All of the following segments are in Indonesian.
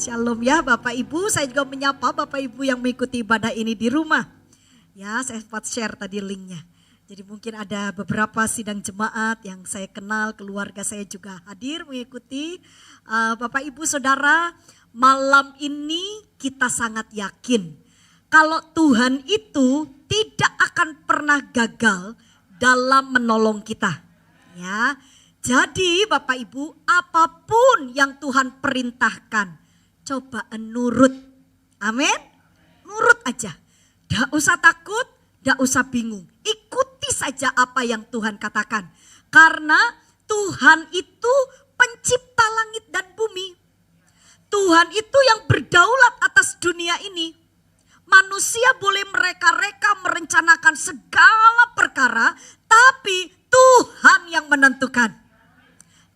Shalom ya Bapak Ibu, saya juga menyapa Bapak Ibu yang mengikuti ibadah ini di rumah. Ya, saya sempat share tadi linknya. Jadi mungkin ada beberapa sidang jemaat yang saya kenal, keluarga saya juga hadir mengikuti. Bapak Ibu Saudara, malam ini kita sangat yakin kalau Tuhan itu tidak akan pernah gagal dalam menolong kita. Ya, jadi Bapak Ibu, apapun yang Tuhan perintahkan, coba nurut. Amin. Nurut aja. Gak usah takut, gak usah bingung. Ikuti saja apa yang Tuhan katakan. Karena Tuhan itu pencipta langit dan bumi. Tuhan itu yang berdaulat atas dunia ini. Manusia boleh mereka-reka merencanakan segala perkara, tapi Tuhan yang menentukan.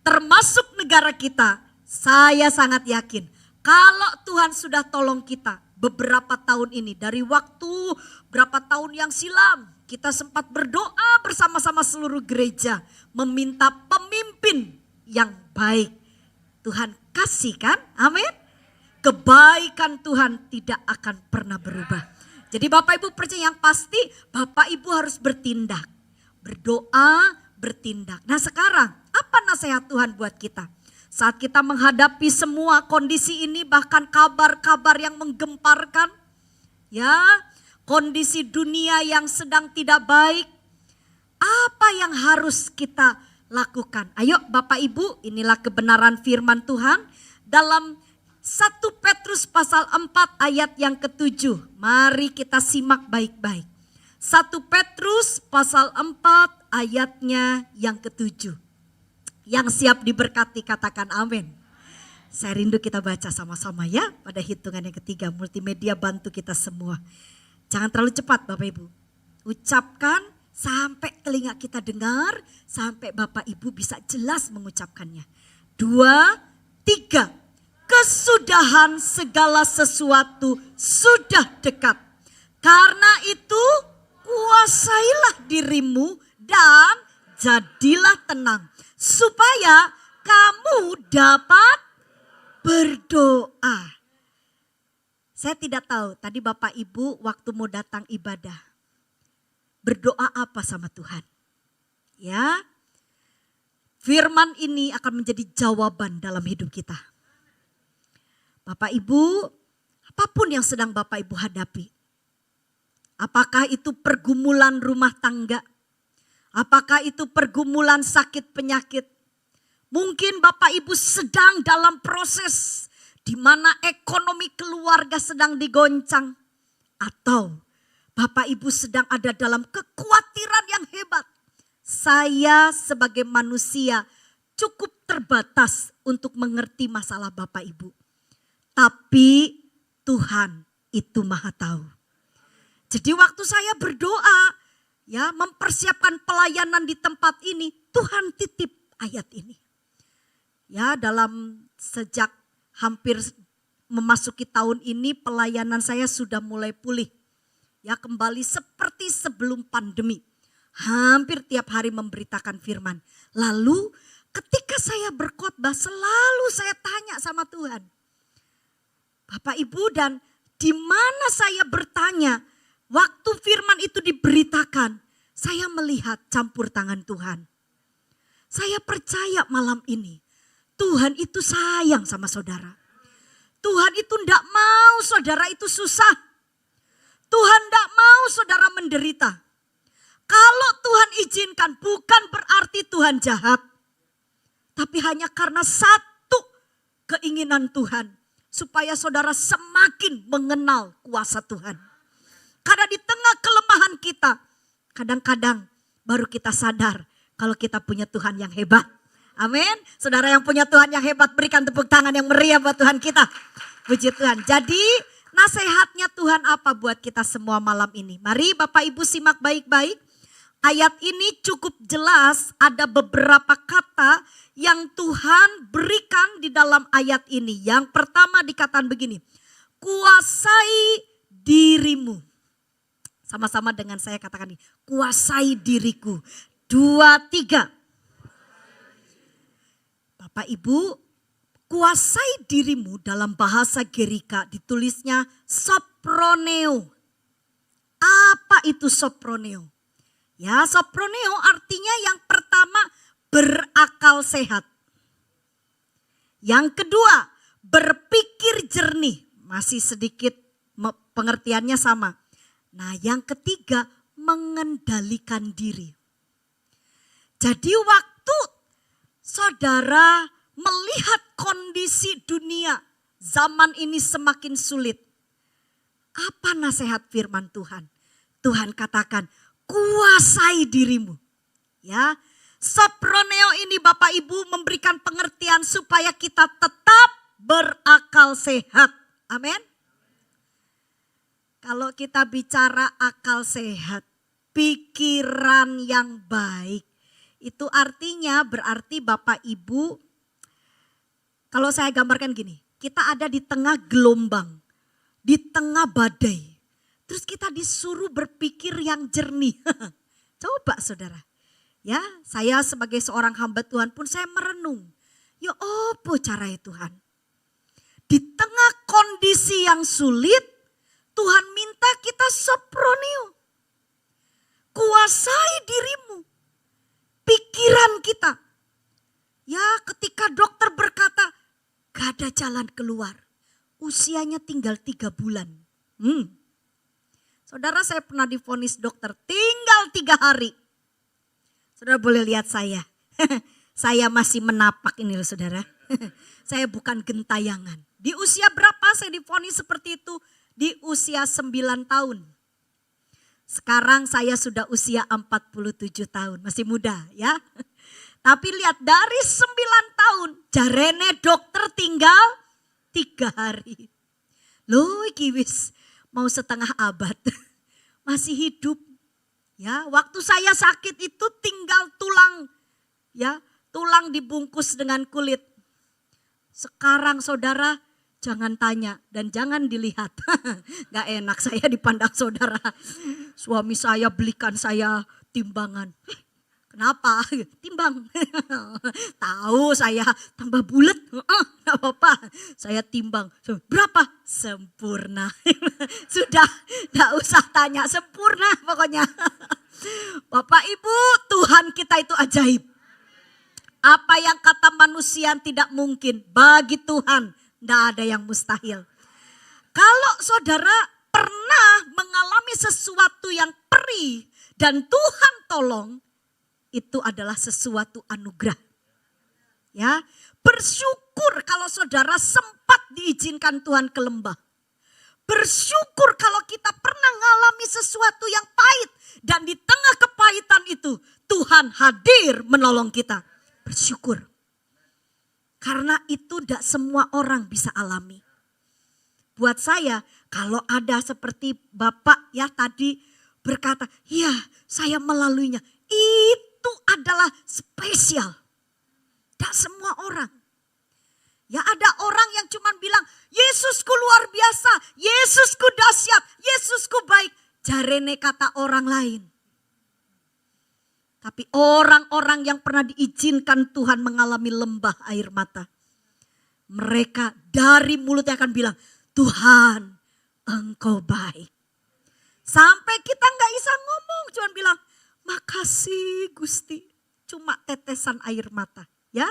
Termasuk negara kita, saya sangat yakin. Kalau Tuhan sudah tolong kita beberapa tahun ini, dari waktu berapa tahun yang silam, kita sempat berdoa bersama-sama seluruh gereja, meminta pemimpin yang baik. Tuhan kasih kan, amin. Kebaikan Tuhan tidak akan pernah berubah. Jadi Bapak Ibu percaya yang pasti, Bapak Ibu harus bertindak. Berdoa, bertindak. Nah sekarang, apa nasihat Tuhan buat kita? Saat kita menghadapi semua kondisi ini, bahkan kabar-kabar yang menggemparkan, ya, kondisi dunia yang sedang tidak baik, apa yang harus kita lakukan? Ayo Bapak Ibu, inilah kebenaran firman Tuhan dalam 1 Petrus pasal 4 ayat yang ke-7. Mari kita simak baik-baik. 1 Petrus pasal 4 ayatnya yang ke-7. Yang siap diberkati katakan amin. Saya rindu kita baca sama-sama ya pada hitungan yang ketiga. Multimedia bantu kita semua. Jangan terlalu cepat Bapak Ibu. Ucapkan sampai telinga kita dengar. Sampai Bapak Ibu bisa jelas mengucapkannya. 2, 3. Kesudahan segala sesuatu sudah dekat. Karena itu kuasailah dirimu dan jadilah tenang. Supaya kamu dapat berdoa. Saya tidak tahu tadi Bapak Ibu waktu mau datang ibadah. Berdoa apa sama Tuhan? Ya, firman ini akan menjadi jawaban dalam hidup kita. Bapak Ibu, apapun yang sedang Bapak Ibu hadapi. Apakah itu pergumulan rumah tangga? Apakah itu pergumulan sakit penyakit? Mungkin Bapak Ibu sedang dalam proses di mana ekonomi keluarga sedang digoncang. Atau Bapak Ibu sedang ada dalam kekhawatiran yang hebat. Saya sebagai manusia cukup terbatas untuk mengerti masalah Bapak Ibu. Tapi Tuhan itu Maha Tahu. Jadi waktu saya berdoa, ya, mempersiapkan pelayanan di tempat ini, Tuhan titip ayat ini. Ya, dalam sejak hampir memasuki tahun ini pelayanan saya sudah mulai pulih. Ya, kembali seperti sebelum pandemi. Hampir tiap hari memberitakan firman. Lalu ketika saya berkhotbah selalu saya tanya sama Tuhan. Bapak Ibu, dan di mana saya bertanya, waktu firman itu diberitakan, saya melihat campur tangan Tuhan. Saya percaya malam ini, Tuhan itu sayang sama saudara. Tuhan itu tidak mau saudara itu susah. Tuhan tidak mau saudara menderita. Kalau Tuhan izinkan bukan berarti Tuhan jahat. Tapi hanya karena satu keinginan Tuhan. Supaya saudara semakin mengenal kuasa Tuhan. Karena di tengah kelemahan kita, kadang-kadang baru kita sadar kalau kita punya Tuhan yang hebat. Amin. Saudara yang punya Tuhan yang hebat, berikan tepuk tangan yang meriah buat Tuhan kita. Puji Tuhan. Jadi nasihatnya Tuhan apa buat kita semua malam ini? Mari Bapak Ibu simak baik-baik. Ayat ini cukup jelas, ada beberapa kata yang Tuhan berikan di dalam ayat ini. Yang pertama dikatakan begini, kuasai dirimu. Sama-sama dengan saya katakan ini, kuasai diriku. 2, 3. Bapak Ibu, Kuasai dirimu dalam bahasa Gerika ditulisnya soproneo. Apa itu soproneo? Ya, soproneo artinya yang pertama berakal sehat. Yang kedua berpikir jernih. Masih sedikit pengertiannya sama. Nah, yang ketiga mengendalikan diri. Jadi waktu saudara melihat kondisi dunia zaman ini semakin sulit. Apa nasihat firman Tuhan? Tuhan katakan, kuasai dirimu. Ya, soproneo ini Bapak Ibu memberikan pengertian supaya kita tetap berakal sehat. Amin. Kalau kita bicara akal sehat, pikiran yang baik, itu artinya berarti Bapak Ibu, kalau saya gambarkan gini, kita ada di tengah gelombang, di tengah badai. Terus kita disuruh berpikir yang jernih. Coba saudara, ya saya sebagai seorang hamba Tuhan pun saya merenung. Ya apa caranya Tuhan? Di tengah kondisi yang sulit, Tuhan minta kita soproneo. Kuasai dirimu, pikiran kita. Ya ketika dokter berkata, gak ada jalan keluar. Usianya tinggal 3 bulan. Saudara, saya pernah divonis dokter tinggal 3 hari. Saudara boleh lihat saya. Saya masih menapak ini loh saudara. Saya bukan gentayangan. Di usia berapa saya divonis seperti itu? Di usia 9 tahun. Sekarang saya sudah usia 47 tahun. Masih muda ya. Tapi lihat dari 9 tahun, jarene dokter tinggal 3 hari. Loh iki wis mau setengah abad. Masih hidup. Ya, waktu saya sakit itu tinggal tulang. Ya, tulang dibungkus dengan kulit. Sekarang saudara jangan tanya dan jangan dilihat. Gak enak saya dipandang saudara. Suami saya belikan saya timbangan. Kenapa? Timbang. Tahu saya tambah bulat. Gak apa-apa. Saya timbang. Berapa? Sempurna. Sudah gak usah tanya. Sempurna pokoknya. Bapak Ibu, Tuhan kita itu ajaib. Apa yang kata manusia tidak mungkin. Bagi Tuhan gak ada yang mustahil. Kalau saudara pernah mengalami sesuatu yang perih dan Tuhan tolong, itu adalah sesuatu anugerah. Ya, bersyukur kalau saudara sempat diizinkan Tuhan ke lembah. Bersyukur kalau kita pernah mengalami sesuatu yang pahit dan di tengah kepahitan itu Tuhan hadir menolong kita. Bersyukur. Karena itu tidak semua orang bisa alami. Buat saya kalau ada seperti Bapak ya tadi berkata, ya saya melaluinya. Itu adalah spesial. Tidak semua orang. Ya ada orang yang cuma bilang, Yesusku luar biasa, Yesusku dahsyat, Yesusku baik. Jarene kata orang lain. Tapi orang-orang yang pernah diizinkan Tuhan mengalami lembah air mata. Mereka dari mulutnya akan bilang, Tuhan engkau baik. Sampai kita gak bisa ngomong, cuma bilang, makasih Gusti, cuma tetesan air mata. Ya,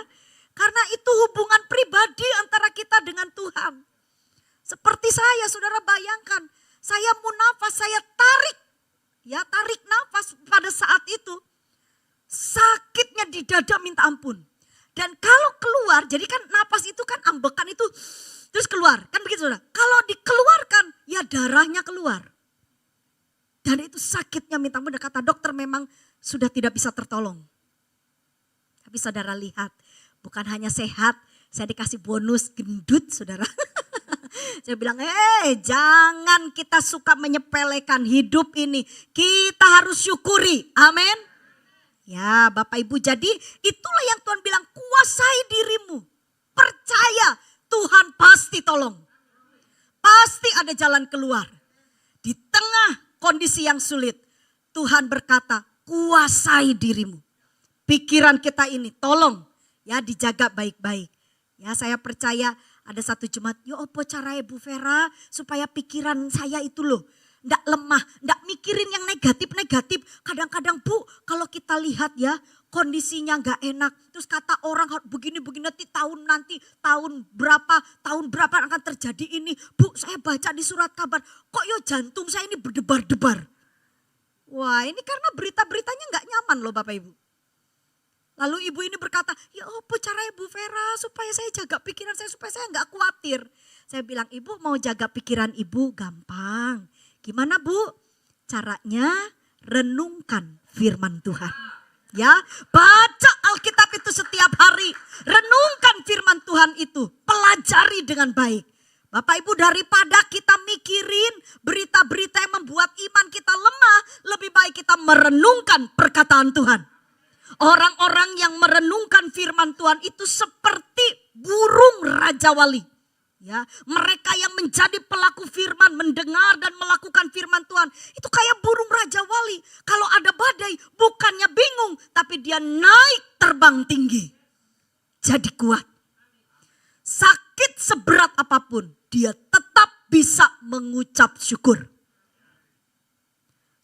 karena itu hubungan pribadi antara kita dengan Tuhan. Seperti saya, saudara bayangkan, saya mau nafas, saya tarik. Ya, tarik nafas pada saat itu. Sakitnya di dada minta ampun. Dan kalau keluar, jadi kan nafas itu kan ambekan itu terus keluar. Kan begitu saudara. Kalau dikeluarkan, ya darahnya keluar. Dan itu sakitnya minta ampun. Dan kata dokter memang sudah tidak bisa tertolong. Tapi saudara lihat, bukan hanya sehat, saya dikasih bonus gendut saudara. Saya bilang, jangan kita suka menyepelekan hidup ini. Kita harus syukuri, amin. Ya Bapak Ibu, jadi itulah yang Tuhan bilang, kuasai dirimu. Percaya Tuhan pasti tolong. Pasti ada jalan keluar. Di tengah kondisi yang sulit, Tuhan berkata, kuasai dirimu. Pikiran kita ini tolong ya dijaga baik-baik. Ya, saya percaya ada satu jemaat, ya apa cara Bu Vera supaya pikiran saya itu loh ndak lemah, ndak mikirin yang negatif-negatif. Kadang-kadang Bu, kalau kita lihat ya kondisinya nggak enak, terus kata orang begini-begini tahun berapa akan terjadi ini. Bu, saya baca di surat kabar, kok yo jantung saya ini berdebar-debar. Wah, ini karena berita-beritanya nggak nyaman loh Bapak Ibu. Lalu ibu ini berkata, ya apa caranya Bu Vera supaya saya jaga pikiran saya, supaya saya nggak khawatir. Saya bilang, ibu mau jaga pikiran ibu gampang. Gimana Bu? Caranya renungkan firman Tuhan. Ya, baca Alkitab itu setiap hari. Renungkan firman Tuhan itu, pelajari dengan baik. Bapak Ibu, daripada kita mikirin berita-berita yang membuat iman kita lemah, lebih baik kita merenungkan perkataan Tuhan. Orang-orang yang merenungkan firman Tuhan itu seperti burung Raja Wali. Ya, mereka yang menjadi pelaku firman, mendengar dan melakukan firman Tuhan, itu kayak burung Raja Wali. Kalau ada badai, bukannya bingung, tapi dia naik terbang tinggi. Jadi kuat. Sakit seberat apapun, dia tetap bisa mengucap syukur.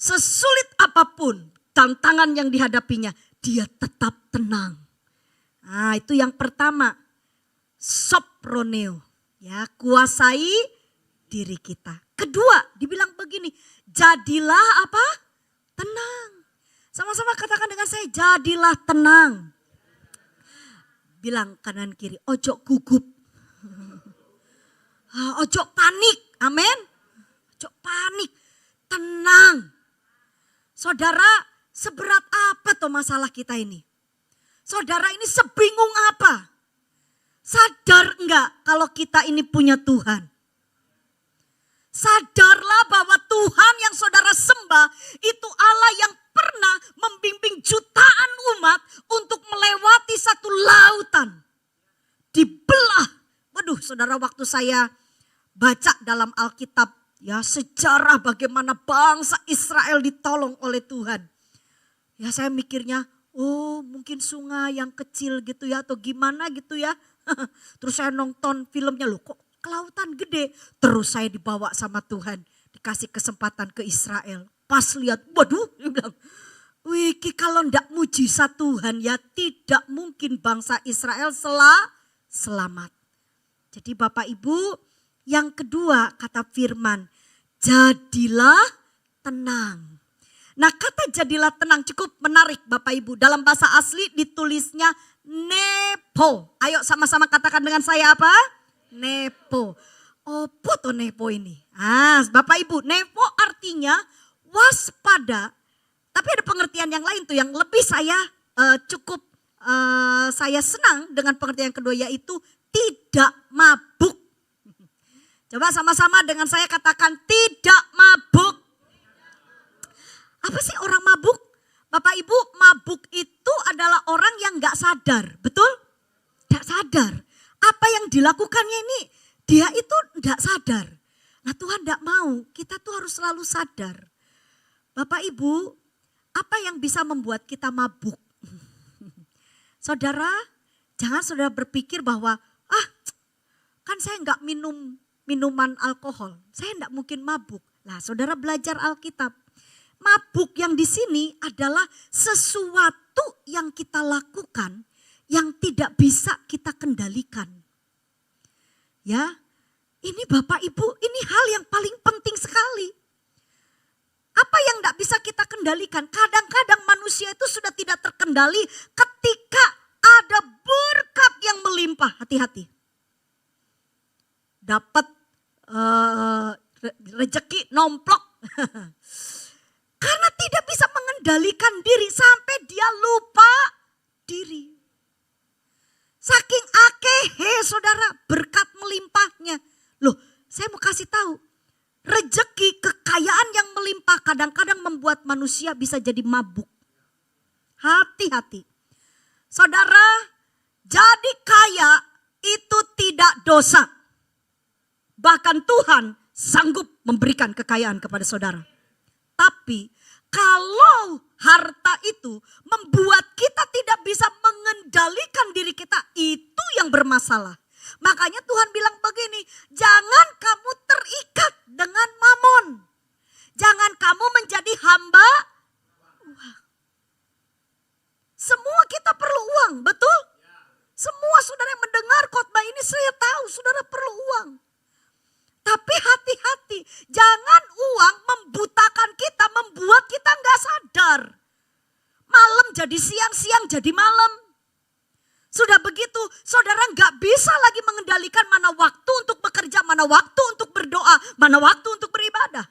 Sesulit apapun tantangan yang dihadapinya, dia tetap tenang. Nah, itu yang pertama. Soproneo. Ya, kuasai diri kita. Kedua, dibilang begini, jadilah apa? Tenang. Sama-sama katakan dengan saya, jadilah tenang. Bilang kanan kiri, ojo gugup. Ojo panik, amin. Ojo panik, tenang. Saudara, seberat apa tuh masalah kita ini? Saudara ini sebingung apa? Sadar enggak kalau kita ini punya Tuhan? Sadarlah bahwa Tuhan yang saudara sembah itu Allah yang pernah membimbing jutaan umat untuk melewati satu lautan. Dibelah. Waduh, saudara, waktu saya baca dalam Alkitab ya sejarah bagaimana bangsa Israel ditolong oleh Tuhan. Ya saya mikirnya, oh mungkin sungai yang kecil gitu ya atau gimana gitu ya. Terus saya nonton filmnya, loh kok kelautan gede. Terus saya dibawa sama Tuhan, dikasih kesempatan ke Israel. Pas lihat, waduh, dia bilang, wih kalau ndak mujizat Tuhan ya tidak mungkin bangsa Israel selamat. Jadi Bapak Ibu, yang kedua kata firman, jadilah tenang. Nah, kata jadilah tenang cukup menarik Bapak Ibu. Dalam bahasa asli ditulisnya nepo. Ayo sama-sama katakan dengan saya apa? Nepo. Apa tuh nepo ini? Bapak Ibu, nepo artinya waspada. Tapi ada pengertian yang lain tuh yang lebih saya saya senang dengan pengertian kedua, yaitu tidak mabuk. Coba sama-sama dengan saya katakan tidak mabuk. Apa sih orang mabuk? Bapak Ibu, mabuk itu adalah orang yang gak sadar, betul? Gak sadar. Apa yang dilakukannya ini, dia itu gak sadar. Nah Tuhan gak mau, kita tuh harus selalu sadar. Bapak Ibu, apa yang bisa membuat kita mabuk? Saudara, jangan saudara berpikir bahwa, kan saya gak minum minuman alkohol, saya gak mungkin mabuk. Nah saudara belajar Alkitab. Mabuk yang di sini adalah sesuatu yang kita lakukan yang tidak bisa kita kendalikan. Ya, ini Bapak Ibu, ini hal yang paling penting sekali. Apa yang tidak bisa kita kendalikan? Kadang-kadang manusia itu sudah tidak terkendali ketika ada berkat yang melimpah. Hati-hati. Dapat rezeki nomplok. Karena tidak bisa mengendalikan diri sampai dia lupa diri. Saking akehe saudara berkat melimpahnya. Loh saya mau kasih tahu. Rezeki kekayaan yang melimpah kadang-kadang membuat manusia bisa jadi mabuk. Hati-hati. Saudara, jadi kaya itu tidak dosa. Bahkan Tuhan sanggup memberikan kekayaan kepada saudara. Tapi kalau harta itu membuat kita tidak bisa mengendalikan diri kita, itu yang bermasalah. Makanya Tuhan bilang begini, jangan kamu terikat dengan mamon. Jangan kamu menjadi hamba uang. Semua kita perlu uang, betul? Semua saudara yang mendengar khotbah ini saya tahu saudara perlu uang. Tapi hati-hati, jangan uang membutakan kita, membuat kita nggak sadar. Malam jadi siang, siang jadi malam. Sudah begitu, saudara nggak bisa lagi mengendalikan mana waktu untuk bekerja, mana waktu untuk berdoa, mana waktu untuk beribadah.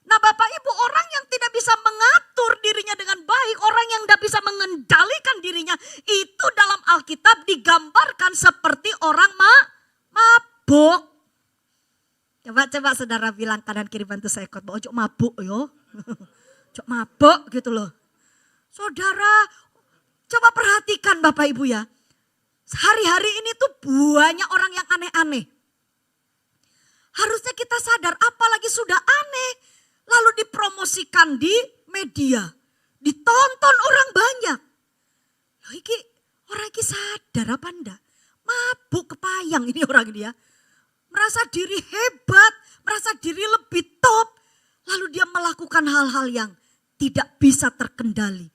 Nah Bapak Ibu, orang yang tidak bisa mengatur dirinya dengan baik, orang yang tidak bisa mengendalikan dirinya, itu dalam Alkitab digambarkan seperti orang mabuk. Coba saudara bilang kanan kiri bantu saya khotbah, ojo mabuk yo. Ojo mabuk gitu loh. Saudara, coba perhatikan Bapak Ibu ya. Hari-hari ini tuh banyak orang yang aneh-aneh. Harusnya kita sadar, apalagi sudah aneh. Lalu dipromosikan di media. Ditonton orang banyak. Loh orang ini sadar apa enggak? Mabuk kepayang ini orang dia. Merasa diri hebat, merasa diri lebih top. Lalu dia melakukan hal-hal yang tidak bisa terkendali.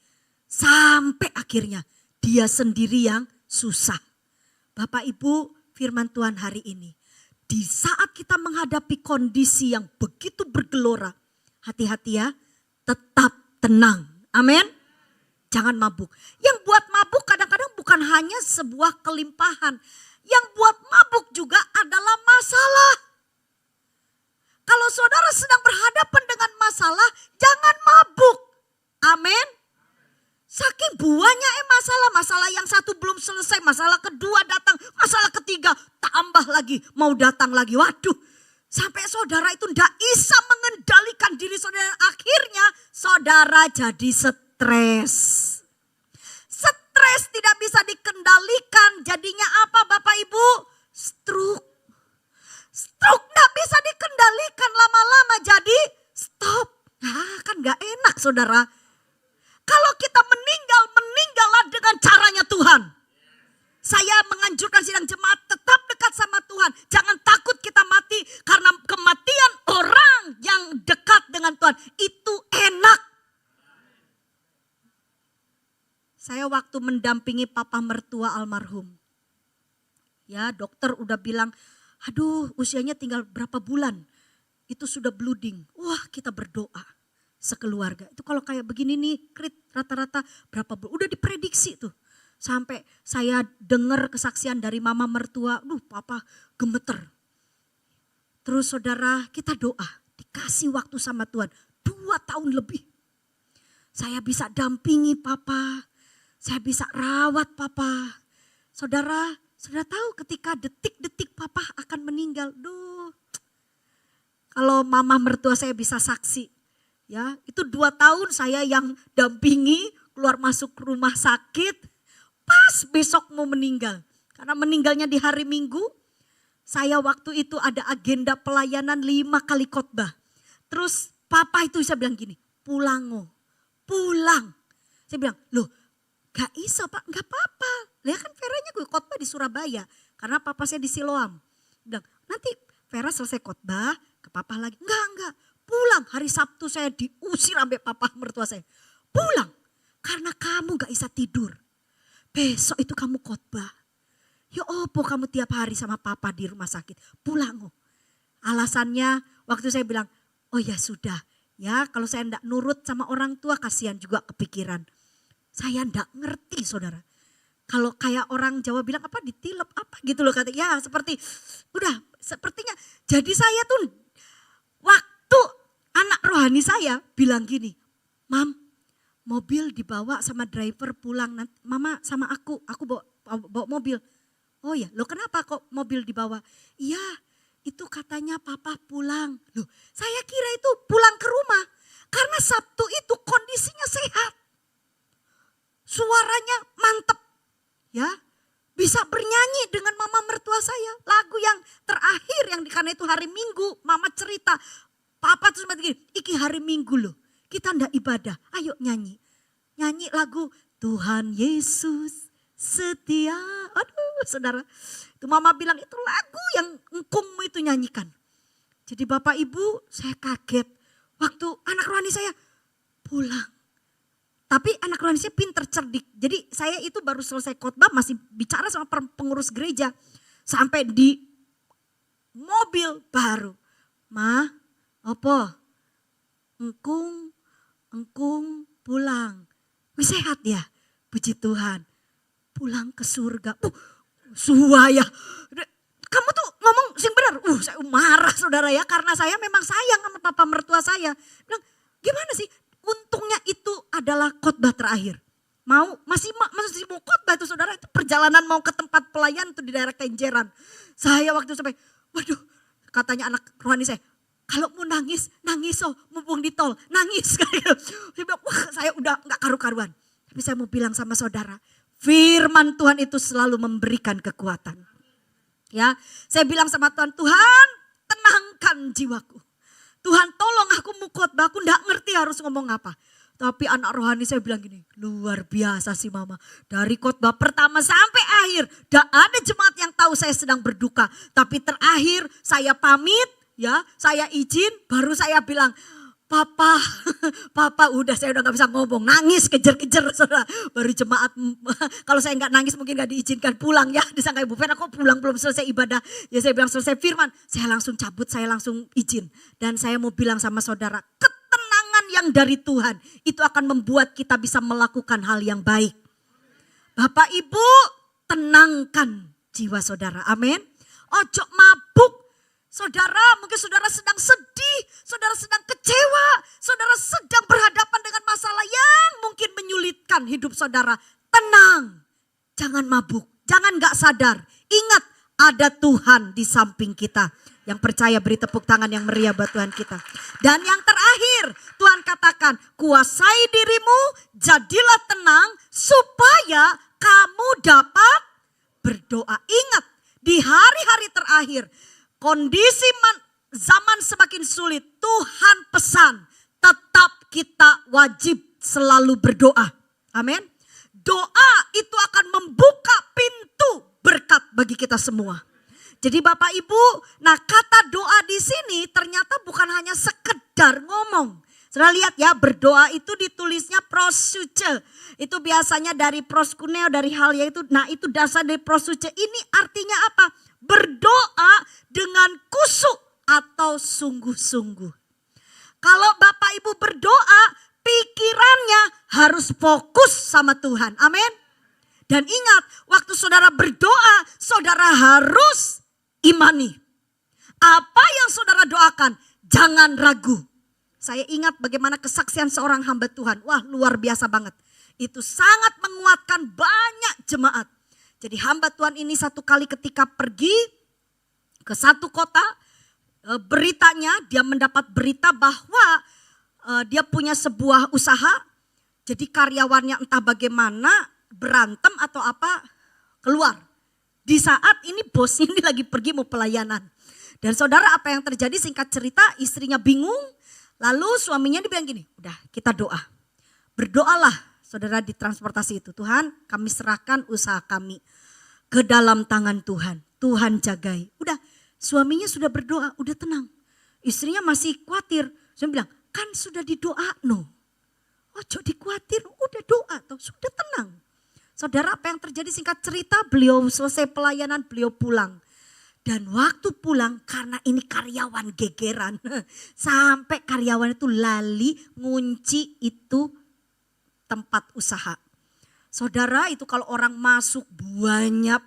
Sampai akhirnya dia sendiri yang susah. Bapak Ibu, firman Tuhan hari ini. Di saat kita menghadapi kondisi yang begitu bergelora, hati-hati ya, tetap tenang. Amin. Jangan mabuk. Yang buat mabuk kadang-kadang bukan hanya sebuah kelimpahan. Yang buat mabuk juga adalah masalah. Kalau saudara sedang berhadapan dengan masalah, jangan mabuk. Amin. Saking buahnya masalah yang satu belum selesai, masalah kedua datang, masalah ketiga tambah lagi, mau datang lagi. Waduh, sampai saudara itu tidak bisa mengendalikan diri saudara. Akhirnya saudara jadi stres. Stres tidak bisa dikendalikan, jadinya apa Bapak Ibu? Stroke. Stroke tidak bisa dikendalikan, lama-lama jadi stop. Nah kan gak enak saudara. Kalau kita meninggallah dengan caranya Tuhan. Saya menganjurkan sidang jemaat tetap dekat sama Tuhan. Jangan takut kita mati karena kematian orang yang dekat dengan Tuhan itu enak. Saya waktu mendampingi papa mertua almarhum. Ya dokter udah bilang, aduh usianya tinggal berapa bulan. Itu sudah blooding. Wah kita berdoa. Sekeluarga. Itu kalau kayak begini nih, rata-rata berapa bulan. Udah diprediksi tuh. Sampai saya dengar kesaksian dari mama mertua, papa gemeter. Terus saudara kita doa, dikasih waktu sama Tuhan. 2 tahun lebih. Saya bisa dampingi papa, saya bisa rawat papa. Saudara tahu ketika detik-detik papa akan meninggal. Kalau mama mertua saya bisa saksi. Ya, itu 2 tahun saya yang dampingi keluar masuk rumah sakit. Pas besok mau meninggal. Karena meninggalnya di hari Minggu. Saya waktu itu ada agenda pelayanan 5 kali khotbah. Terus papa itu saya bilang gini, pulang. Saya bilang, loh gak bisa pak, gak apa-apa. Lihat kan Veranya gue khotbah di Surabaya. Karena papa saya di Siloam. Bilang, nanti Vera selesai khotbah ke papa lagi. Enggak. Pulang, hari Sabtu saya diusir sampai papa mertua saya. Pulang, karena kamu gak bisa tidur. Besok itu kamu khotbah. Ya opo kamu tiap hari sama papa di rumah sakit. Pulang. Alasannya waktu saya bilang, oh ya sudah. Ya kalau saya enggak nurut sama orang tua kasihan juga kepikiran. Saya enggak ngerti saudara. Kalau kayak orang Jawa bilang apa ditilep apa gitu loh. Ya seperti udah sepertinya. Jadi saya tuh waktu anak rohani saya bilang gini, Mam, mobil dibawa sama driver pulang, nanti mama sama aku bawa mobil. Oh ya, lo kenapa kok mobil dibawa? Iya, itu katanya papa pulang. Loh, saya kira itu pulang ke rumah, karena Sabtu itu kondisinya sehat. Suaranya mantep, ya. Bisa bernyanyi dengan mama mertua saya. Lagu yang terakhir yang karena itu hari Minggu, mama cerita. Papa terus begini, iki hari Minggu loh, kita ndak ibadah, ayo nyanyi. Nyanyi lagu Tuhan Yesus setia. Aduh saudara, itu mama bilang itu lagu yang engkungmu itu nyanyikan. Jadi Bapak Ibu saya kaget waktu anak rohani saya pulang. Tapi anak rohani saya pinter cerdik. Jadi saya itu baru selesai khotbah masih bicara sama pengurus gereja. Sampai di mobil baru. Ma, apa? Engkung pulang. Wih sehat ya, puji Tuhan. Pulang ke surga. Suaya. Kamu tuh ngomong sing benar. Saya marah saudara ya. Karena saya memang sayang sama papa mertua saya. Bilang gimana sih? Untungnya itu adalah khotbah terakhir. Masih mau khotbah itu saudara. Itu perjalanan mau ke tempat pelayan itu di daerah Kenjeran. Saya waktu sampai, waduh katanya anak rohani saya. Kalau mau nangis mumpung di tol, nangis. Saya bilang, wah saya udah gak karu-karuan. Tapi saya mau bilang sama saudara, firman Tuhan itu selalu memberikan kekuatan. Ya, saya bilang sama Tuhan, Tuhan tenangkan jiwaku. Tuhan tolong aku mau khotbah, aku gak ngerti harus ngomong apa. Tapi anak rohani saya bilang gini, luar biasa sih mama. Dari khotbah pertama sampai akhir, gak ada jemaat yang tahu saya sedang berduka. Tapi terakhir saya pamit, ya saya izin, baru saya bilang, Papa udah saya udah gak bisa ngomong, nangis kejar-kejar saudara. Baru jemaat, kalau saya gak nangis mungkin gak diizinkan pulang ya. Disangka Ibu Fen aku pulang belum selesai ibadah. Ya saya bilang selesai firman, saya langsung cabut, saya langsung izin. Dan saya mau bilang sama saudara, ketenangan yang dari Tuhan itu akan membuat kita bisa melakukan hal yang baik. Bapak Ibu tenangkan jiwa saudara, amin. Ojo mabuk. Saudara, mungkin saudara sedang sedih, saudara sedang kecewa, saudara sedang berhadapan dengan masalah yang mungkin menyulitkan hidup saudara. Tenang, jangan mabuk, jangan gak sadar. Ingat ada Tuhan di samping kita. Yang percaya beri tepuk tangan yang meriah buat Tuhan kita. Dan yang terakhir Tuhan katakan, kuasai dirimu, jadilah tenang supaya kamu dapat berdoa. Ingat di hari-hari terakhir, kondisi zaman semakin sulit, Tuhan pesan tetap kita wajib selalu berdoa. Amin. Doa itu akan membuka pintu berkat bagi kita semua. Jadi Bapak Ibu, nah kata doa di sini ternyata bukan hanya sekedar ngomong. Saudara lihat ya, berdoa itu ditulisnya prosuce. Itu biasanya dari proskuneo, dari hal ya itu. Nah itu dasar dari prosuce. Ini artinya apa? Berdoa dengan kusuk atau sungguh-sungguh. Kalau Bapak Ibu berdoa, pikirannya harus fokus sama Tuhan. Amin. Dan ingat, waktu saudara berdoa, saudara harus imani. Apa yang saudara doakan, jangan ragu. Saya ingat bagaimana kesaksian seorang hamba Tuhan. Wah luar biasa banget. Itu sangat menguatkan banyak jemaat. Jadi hamba Tuhan ini satu kali ketika pergi ke satu kota, beritanya dia mendapat berita bahwa dia punya sebuah usaha. Jadi karyawannya entah bagaimana berantem atau apa keluar. Di saat ini bosnya ini lagi pergi mau pelayanan. Dan saudara apa yang terjadi singkat cerita istrinya bingung. Lalu suaminya dibilang gini, udah kita doa. Berdoalah saudara di transportasi itu. Tuhan kami serahkan usaha kami ke dalam tangan Tuhan. Tuhan jagai. Udah suaminya sudah berdoa, udah tenang. Istrinya masih khawatir. Saya bilang kan sudah didoa no. Ojo dikhawatir, udah doa atau sudah tenang. Saudara apa yang terjadi singkat cerita, beliau selesai pelayanan, beliau pulang. Dan waktu pulang karena ini karyawan gegeran. Sampai karyawan itu lali ngunci itu tempat usaha. Saudara itu kalau orang masuk banyak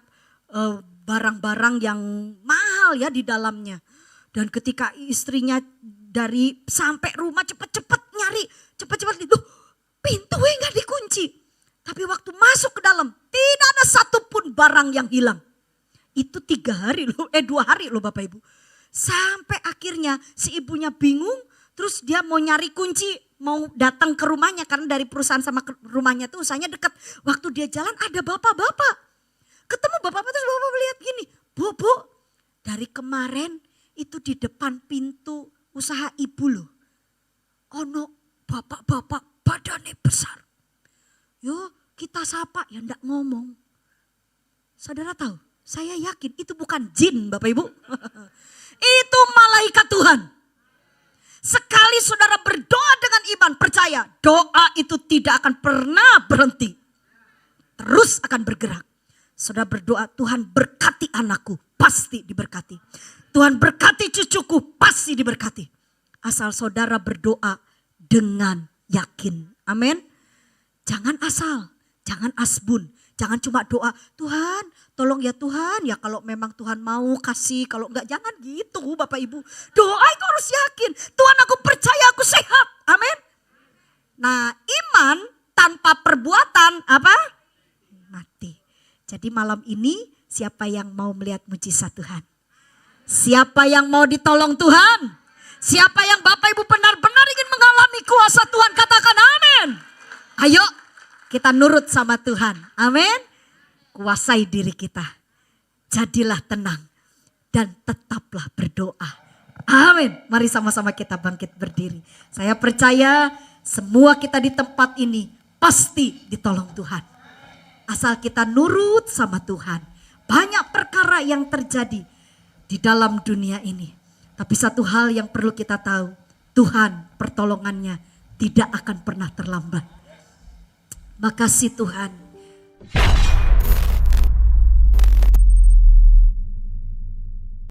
barang-barang yang mahal ya di dalamnya. Dan ketika istrinya dari sampai rumah cepet-cepet nyari, cepet-cepet itu pintunya gak dikunci. Tapi waktu masuk ke dalam tidak ada satupun barang yang hilang. Itu 3 hari loh, 2 hari loh Bapak Ibu. Sampai akhirnya si ibunya bingung, terus dia mau nyari kunci, mau datang ke rumahnya karena dari perusahaan sama rumahnya tuh usahanya dekat. Waktu dia jalan ada bapak-bapak. Ketemu bapak-bapak terus bapak lihat gini, Bu, dari kemarin itu di depan pintu usaha ibu loh. Ono bapak-bapak badannya besar. Yo kita sapa ya ndak ngomong. Saudara tahu, saya yakin itu bukan jin Bapak Ibu. Itu malaikat Tuhan. Sekali saudara berdoa dengan iman, percaya doa itu tidak akan pernah berhenti. Terus akan bergerak. Saudara berdoa, Tuhan berkati anakku, pasti diberkati. Tuhan berkati cucuku, pasti diberkati. Asal saudara berdoa dengan yakin. Amin. Jangan asal, jangan asbun. Jangan cuma doa, Tuhan tolong ya Tuhan, ya kalau memang Tuhan mau kasih, kalau enggak jangan gitu Bapak Ibu. Doa itu harus yakin, Tuhan aku percaya aku sehat, amin. Nah iman tanpa perbuatan apa? Mati. Jadi malam ini siapa yang mau melihat mujizat Tuhan? Siapa yang mau ditolong Tuhan? Siapa yang Bapak Ibu benar-benar ingin mengalami kuasa Tuhan, katakan amin. Ayo kita nurut sama Tuhan. Amin. Kuasai diri kita. Jadilah tenang. Dan tetaplah berdoa. Amin. Mari sama-sama kita bangkit berdiri. Saya percaya semua kita di tempat ini pasti ditolong Tuhan. Asal kita nurut sama Tuhan. Banyak perkara yang terjadi di dalam dunia ini. Tapi satu hal yang perlu kita tahu. Tuhan pertolongannya tidak akan pernah terlambat. Makasih Tuhan.